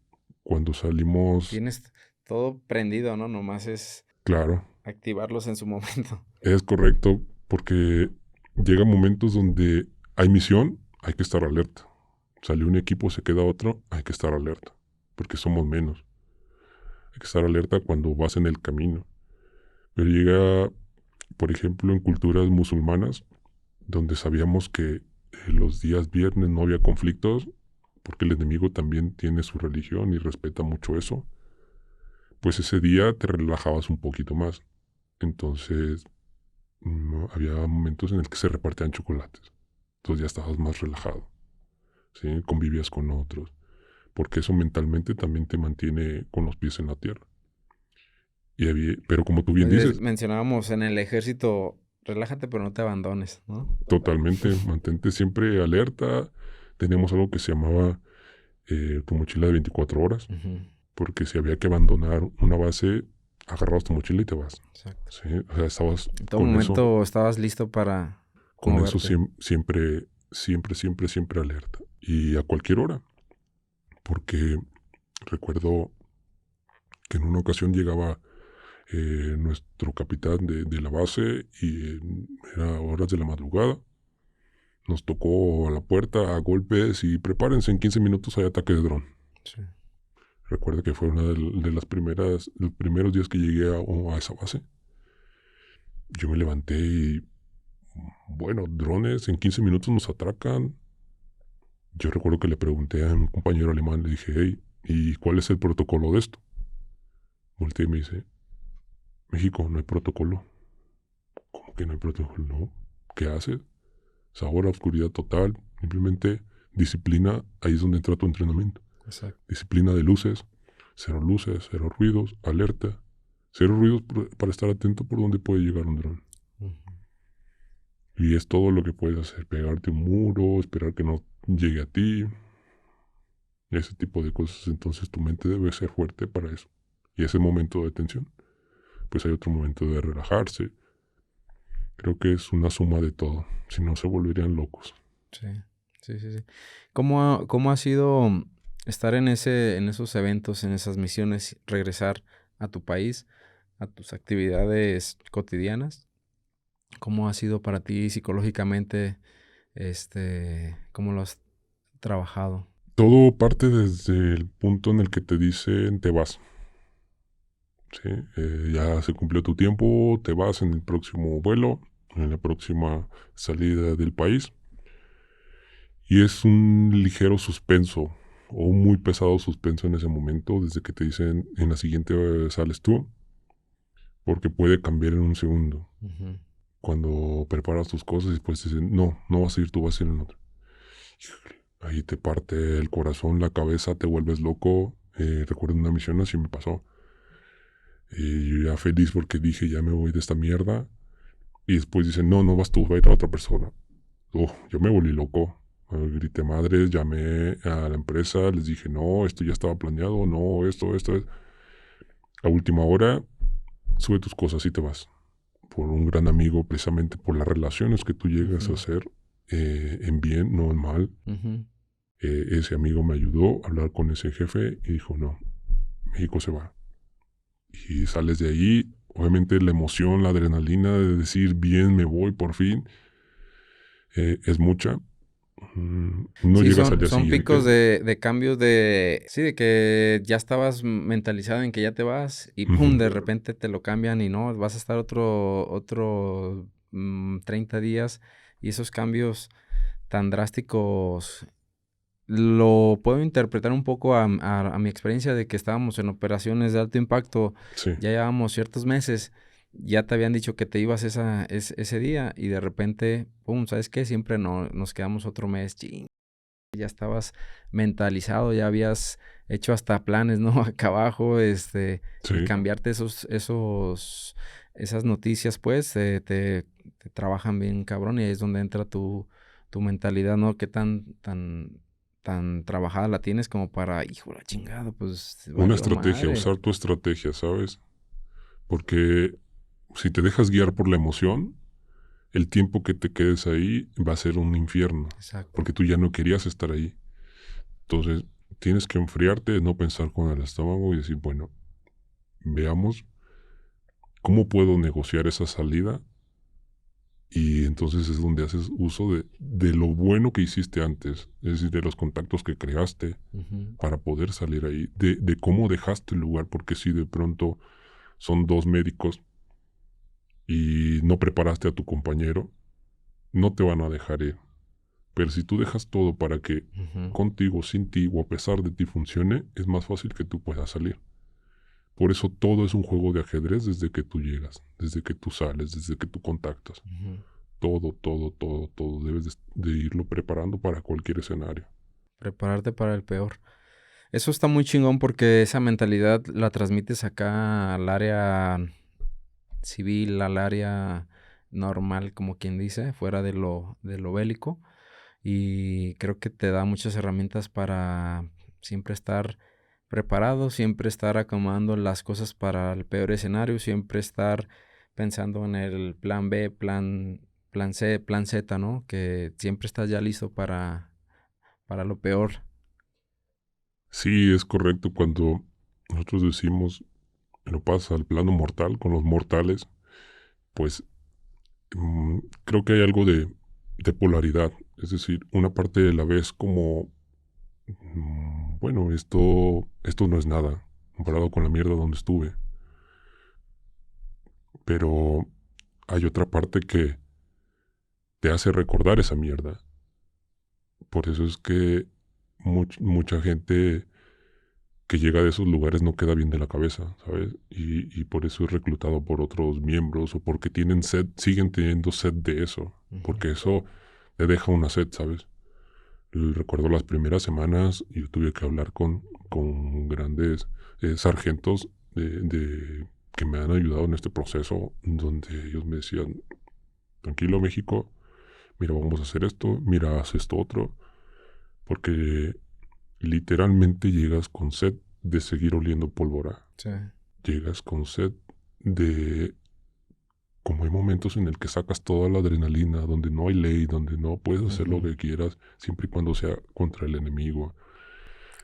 cuando salimos, Tienes todo prendido, ¿no? Nomás es claro, activarlos en su momento. es correcto porque llega momentos donde hay misión, hay que estar alerta. Sale un equipo, se queda otro, hay que estar alerta porque somos menos. Hay que estar alerta cuando vas en el camino. Pero llega, por ejemplo, en culturas musulmanas, donde sabíamos que los días viernes no había conflictos, porque el enemigo también tiene su religión y respeta mucho eso, pues ese día te relajabas un poquito más. Entonces, había momentos en el que se repartían chocolates. Entonces ya estabas más relajado, ¿sí? Convivías con otros, porque eso mentalmente también te mantiene con los pies en la tierra. Pero como tú bien dices, Mencionábamos en el ejército, relájate pero no te abandones, ¿no? totalmente, mantente siempre alerta. Teníamos algo que se llamaba tu mochila de 24 horas, Ujú. porque si había que abandonar una base, agarrabas tu mochila y te vas. Exacto. ¿Sí? O sea, estabas En todo momento estabas listo para con eso moverte. siempre alerta. Y a cualquier hora, porque recuerdo que en una ocasión llegaba nuestro capitán de la base y era horas de la madrugada. Nos tocó a la puerta a golpes y prepárense, en 15 minutos hay ataque de dron. Sí. Recuerda que fue una de las los primeros días que llegué a esa base. Yo me levanté y, bueno, drones en 15 minutos nos atracan. Yo recuerdo que le pregunté a un compañero alemán, le dije, hey, ¿y cuál es el protocolo de esto? Volteé y me dice, México, no hay protocolo. ¿Cómo que no hay protocolo? No. ¿Qué haces? Sabor a oscuridad total. Simplemente disciplina, ahí es donde entra tu entrenamiento. Exacto. Disciplina de luces, cero ruidos, alerta. Cero ruidos para estar atento por dónde puede llegar un dron. Ujú. Y es todo lo que puedes hacer, pegarte un muro, esperar que no llegue a ti, ese tipo de cosas. Entonces tu mente debe ser fuerte para eso. Y ese momento de tensión, pues hay otro momento de relajarse. Creo que es una suma de todo, si no se volverían locos. Sí, sí, sí, sí. ¿Cómo ha sido estar en esos eventos, en esas misiones, regresar a tu país, a tus actividades cotidianas? ¿Cómo ha sido para ti psicológicamente, cómo lo has trabajado? Todo parte desde el punto en el que te dicen te vas. ¿Sí? Ya se cumplió tu tiempo, te vas en el próximo vuelo, en la próxima salida del país. Y es un ligero suspenso o un muy pesado suspenso en ese momento, desde que te dicen en la siguiente sales tú, porque puede cambiar en un segundo. Ujú. Cuando preparas tus cosas y después te dicen, no, no vas a ir tú, vas a ir en otro. Ahí te parte el corazón, la cabeza, te vuelves loco. Recuerdo una misión así me pasó. Y yo ya feliz porque dije, ya me voy de esta mierda. Y después dicen, no, no vas tú, va a ir a otra persona. Yo me volví loco. Grité madres, llamé a la empresa, les dije, no, esto ya estaba planeado, no, esto. A última hora, sube tus cosas y te vas. Por un gran amigo, precisamente por las relaciones que tú llegas a Ujú. hacer en bien, no en mal. Ujú. Ese amigo me ayudó a hablar con ese jefe y dijo, no, México se va. Y sales de ahí, obviamente la emoción, la adrenalina de decir, bien, me voy por fin, es mucha. No Sí, llegas al día son picos siguiente. de cambios sí, de que ya estabas mentalizado en que ya te vas y pum, Ujú. de repente te lo cambian y no, vas a estar otro 30 días, y esos cambios tan drásticos lo puedo interpretar un poco a mi experiencia de que estábamos en operaciones de alto impacto, Sí, ya llevábamos ciertos meses ya te habían dicho que te ibas ese día y de repente, pum, ¿sabes qué? Siempre no, nos quedamos otro mes, ching. Ya estabas mentalizado, ya habías hecho hasta planes, ¿no? Acá abajo, y Sí. cambiarte esas noticias, pues, te trabajan bien cabrón y ahí es donde entra tu mentalidad, ¿no? Qué tan trabajada la tienes como para, hijo de la chingada, pues, Una valió estrategia, madre. usar tu estrategia, ¿sabes? Porque si te dejas guiar por la emoción, el tiempo que te quedes ahí va a ser un infierno, Exacto. porque tú ya no querías estar ahí. Entonces, tienes que enfriarte, no pensar con el estómago y decir, bueno, veamos cómo puedo negociar esa salida. Y entonces es donde haces uso de lo bueno que hiciste antes, es decir, de los contactos que creaste Ujú. para poder salir ahí, de cómo dejaste el lugar, porque si de pronto son dos médicos y no preparaste a tu compañero, no te van a dejar ir. Pero si tú dejas todo para que Ujú. contigo, sin ti o a pesar de ti funcione, es más fácil que tú puedas salir. Por eso todo es un juego de ajedrez desde que tú llegas, desde que tú sales, desde que tú contactas. Ujú. Todo, todo, todo, todo. Debes de irlo preparando para cualquier escenario. Prepararte para el peor. Eso está muy chingón porque esa mentalidad la transmites acá al área civil, al área normal, como quien dice, fuera de lo bélico. Y creo que te da muchas herramientas para siempre estar preparado, siempre estar acomodando las cosas para el peor escenario, siempre estar pensando en el plan B, plan C, plan Z, ¿no? Que siempre estás ya listo para lo peor. Sí, es correcto cuando nosotros decimos lo pasa al plano mortal con los mortales, pues creo que hay algo de polaridad. Es decir, una parte de la vez como, bueno, esto no es nada comparado con la mierda donde estuve. Pero hay otra parte que te hace recordar esa mierda. Por eso es que mucha gente que llega de esos lugares no queda bien de la cabeza, ¿sabes? Y por eso es reclutado por otros miembros o porque tienen sed, siguen teniendo sed de eso, Ujú. porque eso te deja una sed, ¿sabes? Recuerdo las primeras semanas, yo tuve que hablar con grandes sargentos que me han ayudado en este proceso, donde ellos me decían, tranquilo México, mira, vamos a hacer esto, mira, haz esto otro, porque literalmente llegas con sed de seguir oliendo pólvora. Sí. Llegas con sed de... Como hay momentos en el que sacas toda la adrenalina, donde no hay ley, donde no puedes hacer lo Ujú. que quieras, siempre y cuando sea contra el enemigo.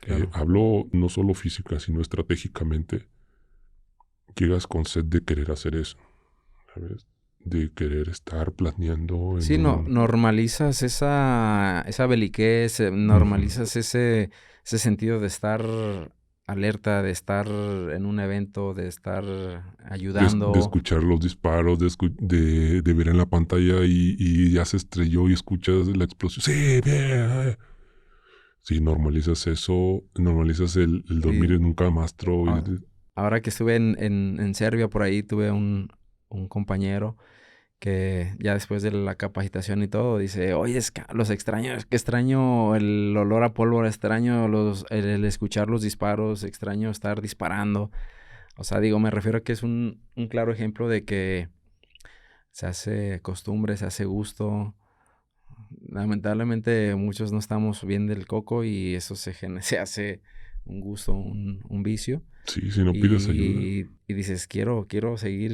Claro. Hablo no solo física, sino estratégicamente. Llegas con sed de querer hacer eso, ¿sabes? De querer estar planeando en Sí, no, un... normalizas esa beliquez, Ujú. normalizas ese sentido de estar alerta, de estar en un evento, de estar De ayudando. escuchar los disparos, de ver en la pantalla y ya se estrelló y escuchas la explosión. Sí, bien. Si normalizas eso, normalizas el dormir Y en un camastro. a- ahora que estuve en Serbia, por ahí tuve un compañero que ya después de la capacitación y todo, dice, oye, los extraño, es que extraño el olor a pólvora, extraño el escuchar los disparos, extraño estar disparando. O sea, digo, me refiero a que es un claro ejemplo de que se hace costumbre, se hace gusto. Lamentablemente muchos no estamos bien del coco y eso se hace un gusto, un vicio. Sí, si no pides ayuda. Y dices, quiero seguir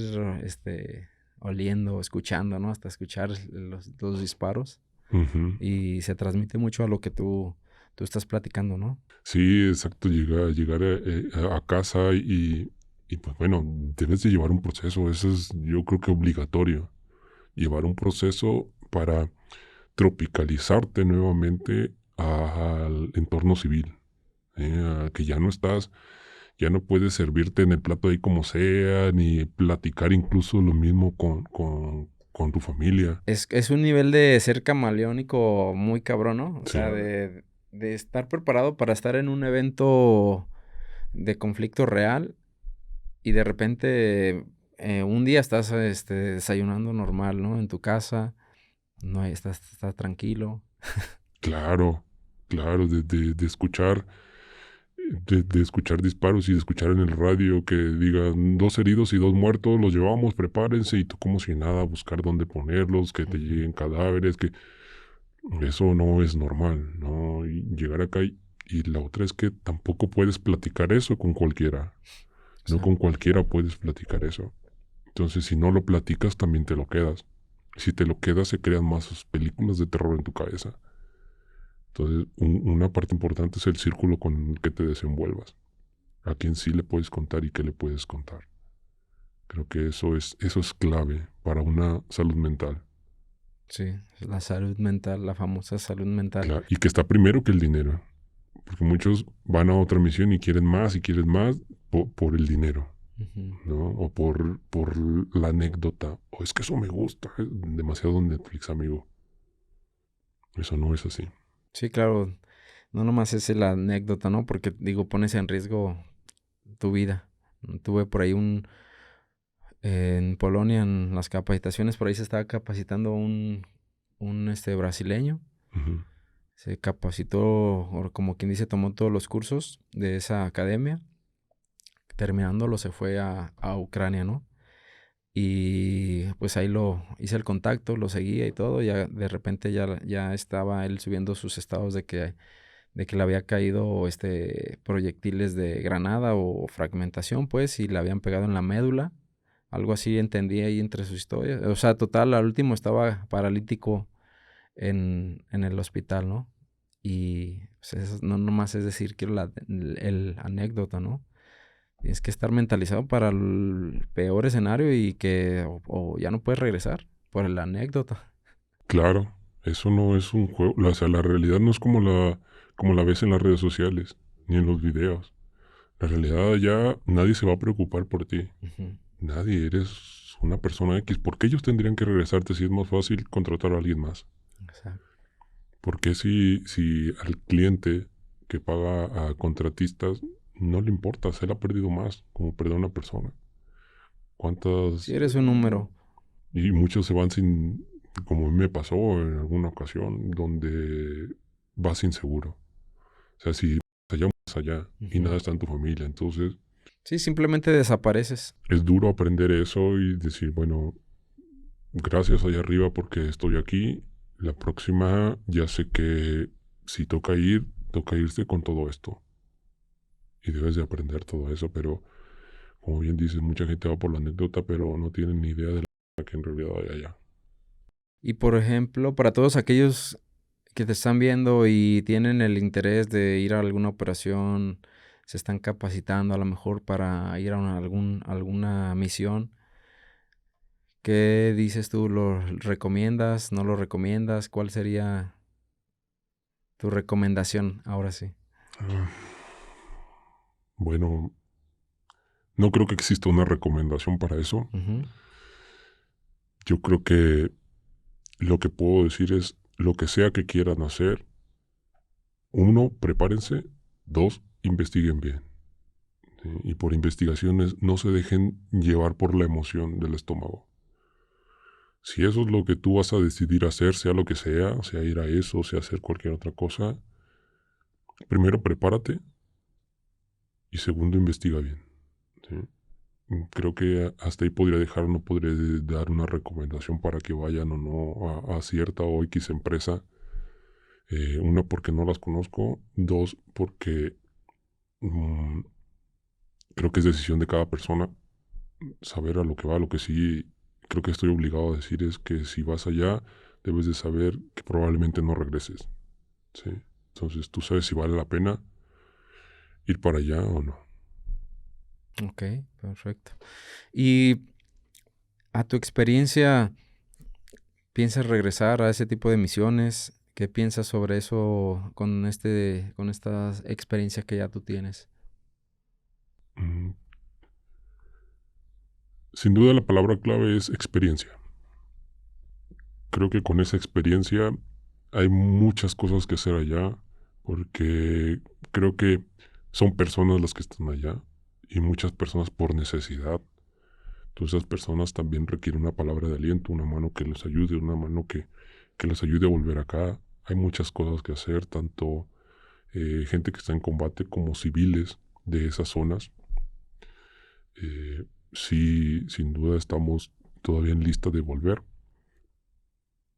oliendo, escuchando, ¿no? Hasta escuchar los disparos. Ujú. Y se transmite mucho a lo que tú estás platicando, ¿no? Sí, exacto, llegar a casa y pues bueno, debes de llevar un proceso, eso es yo creo que obligatorio, llevar un proceso para tropicalizarte nuevamente al entorno civil, a que ya no estás, ya no puedes servirte en el plato ahí como sea, ni platicar incluso lo mismo con tu familia. Es un nivel de ser camaleónico muy cabrón, ¿no? O Sí, sea, de estar preparado para estar en un evento de conflicto real y de repente un día estás desayunando normal, ¿no? En tu casa, no hay, estás tranquilo. Claro, claro, de escuchar, de escuchar disparos y de escuchar en el radio que digan 2 heridos y 2 muertos, los llevamos, prepárense, y tú como si nada, buscar dónde ponerlos, que te lleguen cadáveres, que eso no es normal, ¿no? Y llegar acá y la otra es que tampoco puedes platicar eso con cualquiera, no con Exacto. cualquiera puedes platicar eso. Entonces, si no lo platicas, también te lo quedas. Si te lo quedas, se crean más películas de terror en tu cabeza. Entonces, una parte importante es el círculo con el que te desenvuelvas. A quién sí le puedes contar y qué le puedes contar. Creo que eso es clave para una salud mental. Sí, la salud mental, la famosa salud mental. Y que está primero que el dinero. Porque muchos van a otra misión y quieren más por el dinero, Ujú. ¿no? O por la anécdota. O es que eso me gusta. Demasiado Netflix, amigo. Eso no es así. Sí, claro, no nomás es la anécdota, ¿no? Porque digo, pones en riesgo tu vida. Tuve por ahí en Polonia, en las capacitaciones, por ahí se estaba capacitando un brasileño. Ujú, Se capacitó, o como quien dice, tomó todos los cursos de esa academia. Terminándolo se fue a Ucrania, ¿no? Y pues ahí lo hice el contacto, lo seguía y todo. Ya de repente ya estaba él subiendo sus estados de que le había caído proyectiles de granada o fragmentación, pues, y le habían pegado en la médula. Algo así entendí ahí entre sus historias. O sea, total, al último estaba paralítico en el hospital, ¿no? Y pues, eso no nomás es decir, quiero el anécdota, ¿no? Tienes que estar mentalizado para el peor escenario y que o ya no puedes regresar por la anécdota. Claro, eso no es un juego. O sea, la realidad no es como la ves en las redes sociales, ni en los videos. La realidad ya nadie se va a preocupar por ti. Ujú. Nadie, eres una persona X. ¿Por qué ellos tendrían que regresarte si es más fácil contratar a alguien más? Exacto. ¿Por qué si al cliente que paga a contratistas no le importa? Se le ha perdido más, como perder a una persona. Si ¿Cuántas? eres un número. Y muchos se van sin, como a mí me pasó en alguna ocasión, donde vas inseguro. O sea, si vas allá, vas allá y Ujú. nada está en tu familia. Entonces, Sí, simplemente desapareces. es duro aprender eso y decir, bueno, gracias allá arriba porque estoy aquí. La próxima ya sé que si toca irse con todo esto. Y debes de aprender todo eso, pero como bien dices, mucha gente va por la anécdota, pero no tienen ni idea de la que en realidad hay allá. Y por ejemplo, para todos aquellos que te están viendo y tienen el interés de ir a alguna operación, se están capacitando a lo mejor para ir a alguna misión, ¿qué dices tú? ¿Lo recomiendas? ¿No lo recomiendas? ¿Cuál sería tu recomendación ahora sí? Ah, Bueno, no creo que exista una recomendación para eso. Ujú. Yo creo que lo que puedo decir es lo que sea que quieran hacer. Uno, prepárense. Dos, investiguen bien. ¿Sí? Y por investigaciones no se dejen llevar por la emoción del estómago. Si eso es lo que tú vas a decidir hacer, sea lo que sea ir a eso, sea hacer cualquier otra cosa, primero prepárate y segundo investiga bien. ¿Sí? Creo que hasta ahí podría dejar, no podría dar una recomendación para que vayan o no a cierta o X empresa. Una, porque no las conozco. Dos, porque mm, creo que es decisión de cada persona saber a lo que va. Lo que sí creo que estoy obligado a decir es que si vas allá, debes de saber que probablemente no regreses. ¿Sí? Entonces tú sabes si vale la pena ir para allá o no. Ok, perfecto. Y a tu experiencia, ¿piensas regresar a ese tipo de misiones? ¿Qué piensas sobre eso con esta experiencia que ya tú tienes? Mm, Sin duda la palabra clave es experiencia. Creo que con esa experiencia hay muchas cosas que hacer allá, porque creo que son personas las que están allá y muchas personas por necesidad Entonces esas personas también requieren una palabra de aliento, una mano que les ayude, una mano que les ayude a volver acá. Hay muchas cosas que hacer, tanto gente que está en combate como civiles de esas zonas. Sí, sin duda estamos todavía en lista de volver,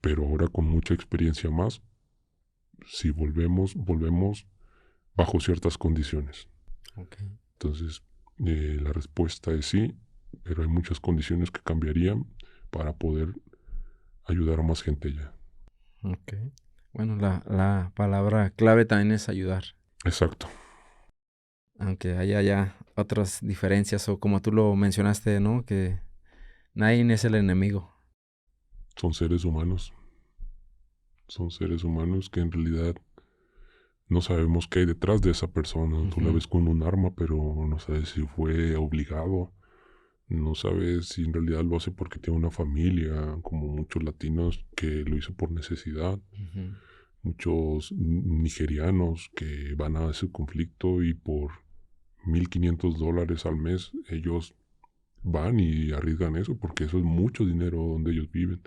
pero ahora con mucha experiencia más, si volvemos bajo ciertas condiciones. Okay. Entonces, la respuesta es sí, pero hay muchas condiciones que cambiarían para poder ayudar a más gente ya. Ok. Bueno, la palabra clave también es ayudar. Exacto. Aunque haya ya otras diferencias o como tú lo mencionaste, ¿no? Que nadie es el enemigo. Son seres humanos. Son seres humanos que en realidad no sabemos qué hay detrás de esa persona. Tú la ves con un arma, pero no sabes si fue obligado. No sabes si en realidad lo hace porque tiene una familia, como muchos latinos que lo hizo por necesidad. Muchos nigerianos que van a ese conflicto y por $1,500 al mes ellos van y arriesgan eso porque eso es mucho dinero donde ellos viven.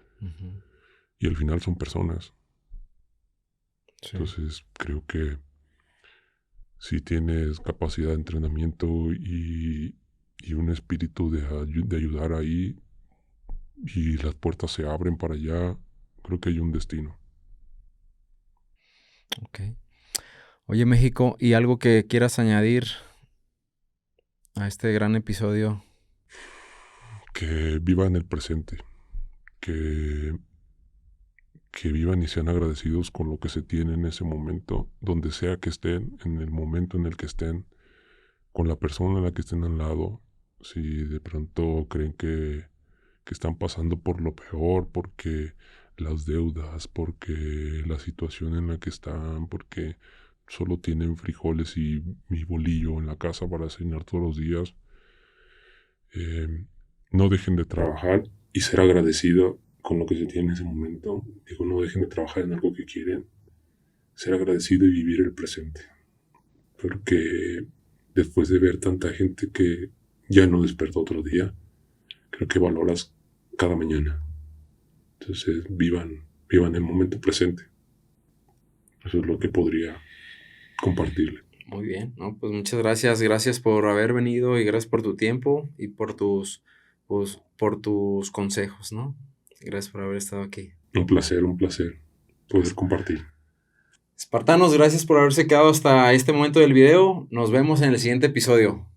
Y al final son personas. Sí. Entonces creo que si tienes capacidad de entrenamiento y un espíritu de ayudar ahí y las puertas se abren para allá, creo que hay un destino. Ok. Oye, México, ¿y algo que quieras añadir a este gran episodio? Que vivan el presente, que vivan y sean agradecidos con lo que se tiene en ese momento, donde sea que estén, en el momento en el que estén, con la persona en la que estén al lado. Si de pronto creen que están pasando por lo peor, porque las deudas, porque la situación en la que están, porque solo tienen frijoles y bolillo en la casa para cenar todos los días, no dejen de trabajar y ser agradecido con lo que se tiene en ese momento. Digo, no dejen de trabajar en algo que quieren, ser agradecido y vivir el presente. Porque después de ver tanta gente que ya no despertó otro día, creo que valoras cada mañana. Entonces vivan el momento presente. Eso es lo que podría compartirle. Muy bien, ¿no? Pues muchas gracias. Gracias por haber venido y gracias por tu tiempo y por tus consejos, ¿no? Gracias por haber estado aquí. Un placer poder compartir. Espartanos, gracias por haberse quedado hasta este momento del video. Nos vemos en el siguiente episodio.